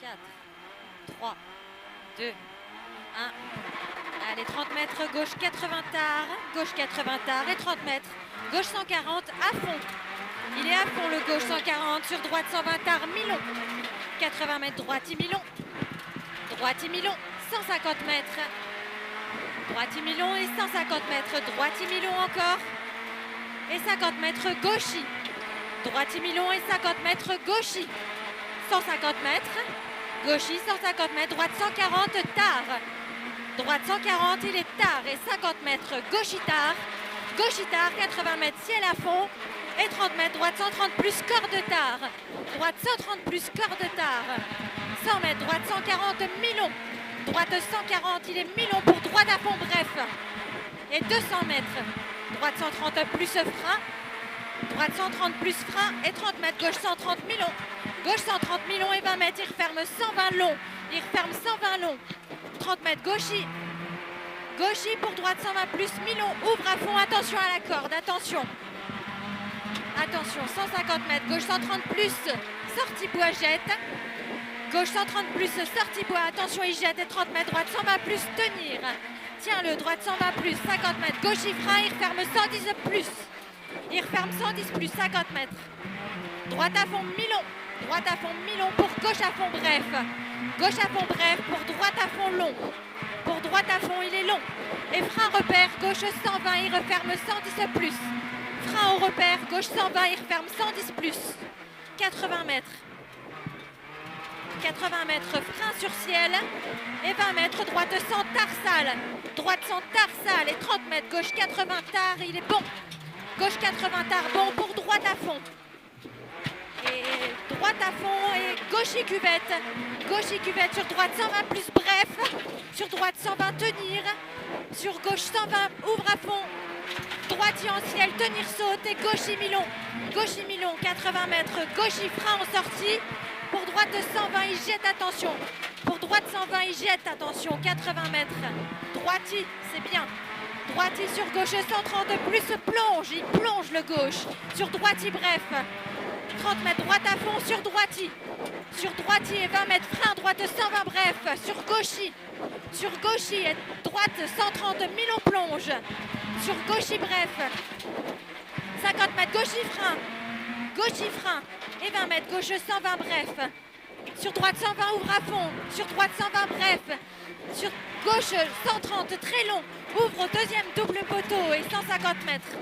4, 3, 2, 1. Allez, 30 mètres, gauche 80 tard, gauche 80 tard et 30 mètres. Gauche 140 à fond. Il est à fond le gauche 140 sur droite 120 tard, Milon. 80 mètres, droite Milon. Droite Milon, 150 mètres. Droite Milon et 150 mètres. Droite Milon encore. Et 50 mètres, gauche. Droite Milon et 50 mètres, gauche. 150 mètres. Gauche, 150 mètres. Droite 140 tard. Droite 140, il est tard et 50 mètres, gauche tard. Gauche tard, 80 mètres, ciel à fond. Et 30 mètres, droite 130 plus corde tard. Droite 130 plus corde tard. 100 mètres, droite 140, Milon. Droite 140, il est Milon pour droite à fond, bref. Et 200 mètres, droite 130 plus frein. Droite 130 plus frein et 30 mètres, gauche 130 Milon. Gauche 130 Milon et 20 mètres, il referme 120 long. Il referme 120 long. 30 mètres, gauchy. Gauchy pour droite 120 plus Milon. Ouvre à fond, attention à la corde, attention. Attention, 150 mètres, gauche 130 plus, sortie bois jette. Gauche 130 plus, sortie bois, attention il jette et 30 mètres, droite 120 plus, tenir. Tiens-le, droite 120 plus, 50 mètres, gauche il frein, il referme 110 plus. Il referme 110 plus, 50 mètres. Droite à fond, Milon. Droite à fond, Milon pour gauche à fond, bref. Gauche à fond, bref, pour droite à fond, long. Pour droite à fond, il est long. Et frein repère, gauche 120, il referme 110 plus. Frein au repère, gauche 120, il referme 110 plus. 80 mètres. 80 mètres, frein sur ciel. Et 20 mètres, droite 100 tarsale. Droite 100 tarsale et 30 mètres, gauche 80 tard, il est bon. Gauche 80 tard, bon pour droite à fond. Et droite à fond et gauche cuvette. Gauche cuvette sur droite 120 plus bref. Sur droite 120 tenir. Sur gauche 120 ouvre à fond. Droite en ciel tenir saute et gauche Milon. Gauche Milon 80 mètres. Gauche frein en sortie. Pour droite 120 il jette attention. Pour droite 120 il jette attention. 80 mètres. Droiti c'est bien. Droiti sur gauche 130 plus plonge. Il plonge le gauche. Sur droiti bref. 30 mètres, droite à fond sur droiti. Sur droiti et 20 mètres, frein, droite 120 bref. Sur gauchi. Sur gauchi et droite 130, Milon plonge. Sur gauchi bref. 50 mètres, gauchi frein. Gauchi frein. Et 20 mètres, gauche 120 bref. Sur droite 120, ouvre à fond. Sur droite 120 bref. Sur gauche 130, très long. Ouvre au deuxième double poteau et 150 mètres.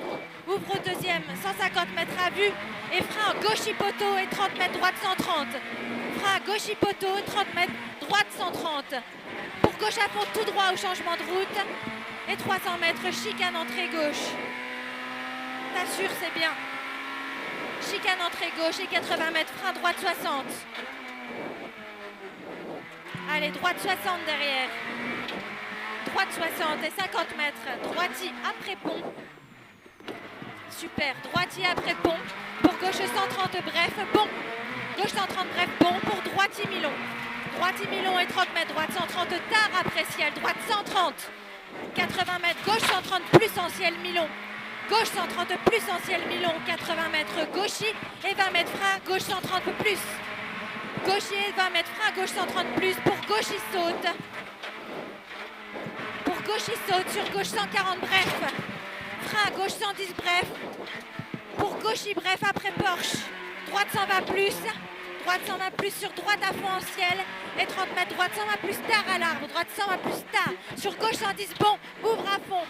Ouvre au deuxième, 150 mètres à vue. Et frein gauche poteau et 30 mètres, droite 130. Frein gauche poteau, 30 mètres, droite 130. Pour gauche à fond, tout droit au changement de route. Et 300 mètres, chicane entrée gauche. T'assures, c'est bien. Chicane entrée gauche et 80 mètres, frein droite 60. Allez, droite 60 derrière. Droite 60 et 50 mètres. Droiti après pont. Super. Droiti après pont. Pour gauche 130 bref. Bon. Gauche 130 bref. Bon pour droiti Milon. Droiti Milon et 30 mètres. Droite 130 tard après ciel. Droite 130. 80 mètres. Gauche 130 plus en ciel Milon. Gauche 130 plus en ciel Milon. 80 mètres. Gauchi et 20 mètres frein. Gauche 130 plus. Gaucher et 20 mètres frein. Gauche 130 plus. Pour gauche il saute. Gauche il saute sur gauche 140 bref. Frein gauche 110 bref. Pour gauche il bref après Porsche. Droite 120 plus. Droite 120 plus sur droite à fond en ciel. Et 30 mètres droite 120 plus tard à l'arbre. Droite 120 plus tard. Sur gauche 110 bon. Ouvre à fond.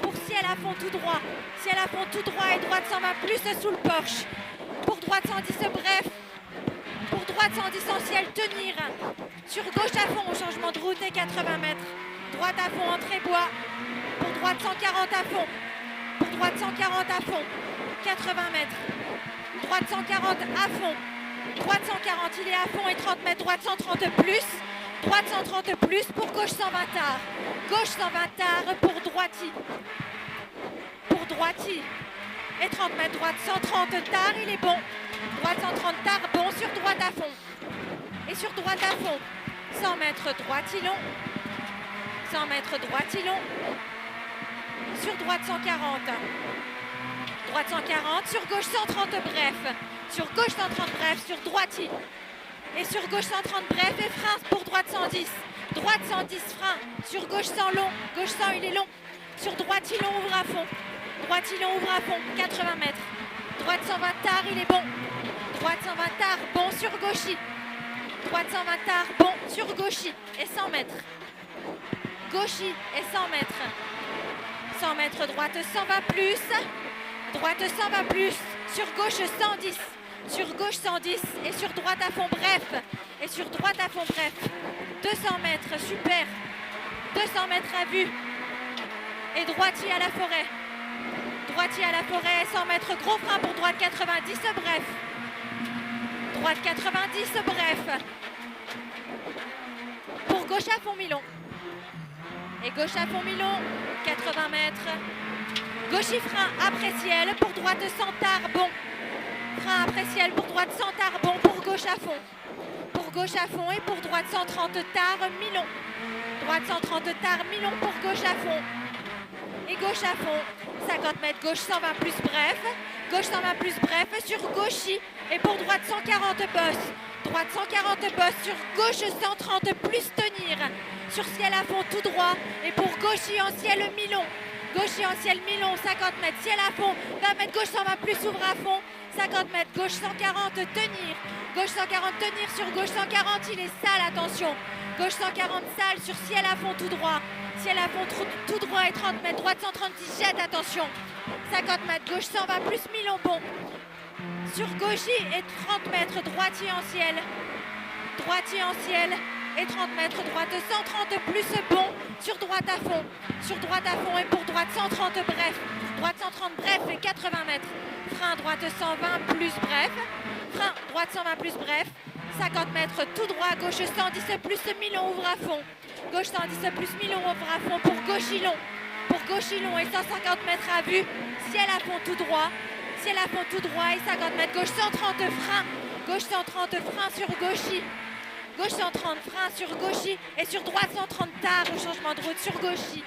Pour ciel à fond tout droit. Ciel à fond tout droit et droite 120 plus sous le Porsche. Pour droite 110 bref. Pour droite 110 en ciel tenir. Sur gauche à fond au changement de route et 80 mètres. Droite à fond, entrée bois. Pour droite 140 à fond. Pour droite 140 à fond. 80 mètres. Droite 140 à fond. Droite 140, il est à fond et 30 mètres. Droite 130 plus. Droite 130 plus pour gauche 120 tard. Gauche 120 tard pour droiti. Pour droiti. Et 30 mètres. Droite 130 tard, il est bon. Droite 130 tard, bon sur droite à fond. Et sur droite à fond. 100 mètres, droiti long. 100 mètres, droiti long. Sur droite 140. Droite 140, sur gauche 130 bref. Sur gauche 130 bref, sur droiti. Et sur gauche 130 bref et frein pour droite 110. Droite 110 frein. Sur gauche 100 long. Gauche 100 il est long. Sur droite il long ouvre à fond. Droite il long ouvre à fond. 80 mètres. Droite 120 tard il est bon. Droite 120 tard bon sur gauchy. Droite 120 tard bon sur gauchy. Et 100 mètres. Gauchy et 100 mètres. 100 mètres droite 120 plus. Droite 120 plus. Sur gauche 110. Sur gauche 110 et sur droite à fond bref. Et sur droite à fond bref. 200 mètres, super. 200 mètres à vue. Et droitier à la forêt. Droitier à la forêt, 100 mètres, gros frein pour droite 90, bref. Droite 90, bref. Pour gauche à fond Milon. Et gauche à fond Milon, 80 mètres. Gauchy frein après ciel, pour droite 100 tard, bon. Frein après ciel, pour droite 100 tard, bon, pour gauche à fond. Pour gauche à fond et pour droite 130 tard, Milon. Droite 130 tard, Milon pour gauche à fond. Et gauche à fond, 50 mètres, gauche 120 plus bref. Gauche 120 plus bref, sur gauchy. Et pour droite 140 bosse. Droite 140 bosse, sur gauche 130 plus tenir. Sur ciel à fond tout droit. Et pour gauchy en ciel Milon. Gauchy en ciel Milon, 50 mètres, ciel à fond. 20 mètres, gauche 120 plus ouvre à fond. 50 mètres, gauche 140 tenir. Gauche 140 tenir, sur gauche 140 il est sale, attention. Gauche 140 sale, sur ciel à fond tout droit. Ciel à fond tout droit et 30 mètres, droite 136 jette, attention. 50 mètres, gauche 120 plus Milon, bon. Sur gauchy et 30 mètres, droitier en ciel. Droitier en ciel et 30 mètres, droite 130 plus bon. Sur droite à fond. Sur droite à fond et pour droite 130 bref. Droite 130 bref et 80 mètres. Frein droite 120 plus bref. Frein droite 120 plus bref. 50 mètres tout droit, gauche 110 plus Milon ouvre à fond. Gauche 110 plus Milon ouvre à fond pour gauchy long. Pour gauchy long et 150 mètres à vue. Ciel à fond tout droit. Ciel à fond tout droit et 50 mètres. Gauche 130 frein. Gauche 130 frein sur gauchy. Gauche 130 frein sur gauchy. Et sur droite 130 tard au changement de route sur gauchy.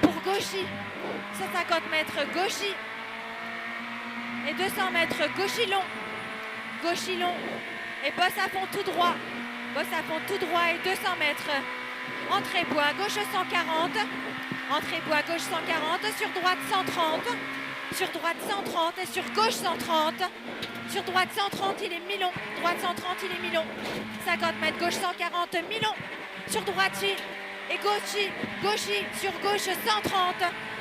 Pour gauchy. 150 mètres gauchy. Et 200 mètres gauchy long. Gauchy long. Et bosse à fond tout droit. Bosse à fond tout droit et 200 mètres. Entrée bois, gauche 140. Entrée bois, gauche 140. Sur droite 130. Sur droite 130 et sur gauche 130. Sur droite 130, il est Milon. Droite 130, il est Milon. 50 mètres, gauche 140, Milon. Sur droitier et gauchy. Gauchy, sur gauche 130.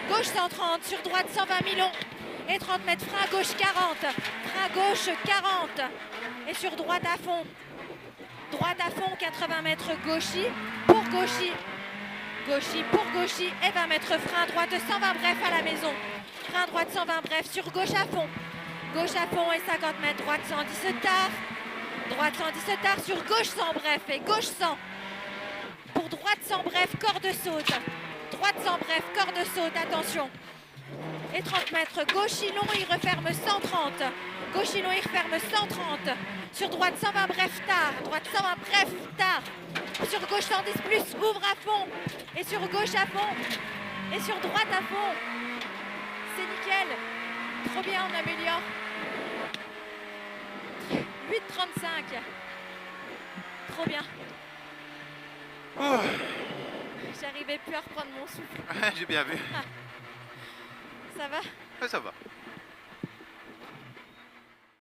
Gauche 130, sur droite 120 Milon. Et 30 mètres, frein gauche 40. Frein gauche 40. Et sur droite à fond. Droite à fond, 80 mètres gauchy. Pour gauchy. Gauchy pour gauchy. Et 20 mètres frein droite 120 bref à la maison. Frein droite 120 bref sur gauche à fond. Gauche à fond et 50 mètres. Droite 110 tard. Droite 110 tard sur gauche 100 bref. Et gauche 100. Pour droite 100 bref, corde saute. Droite 100 bref, corde saute. Attention. Et 30 mètres. Gauchy long, il referme 130. Gauchy long, il referme 130. Sur droite 120 bref tard. Droite 120 bref tard. Sur gauche 110 plus, ouvre à fond. Et sur gauche à fond. Et sur droite à fond. C'est nickel. Trop bien, on améliore. 8,35. Trop bien. Oh. J'arrivais plus à reprendre mon souffle. J'ai bien vu. Ça va? Ouais, ça va.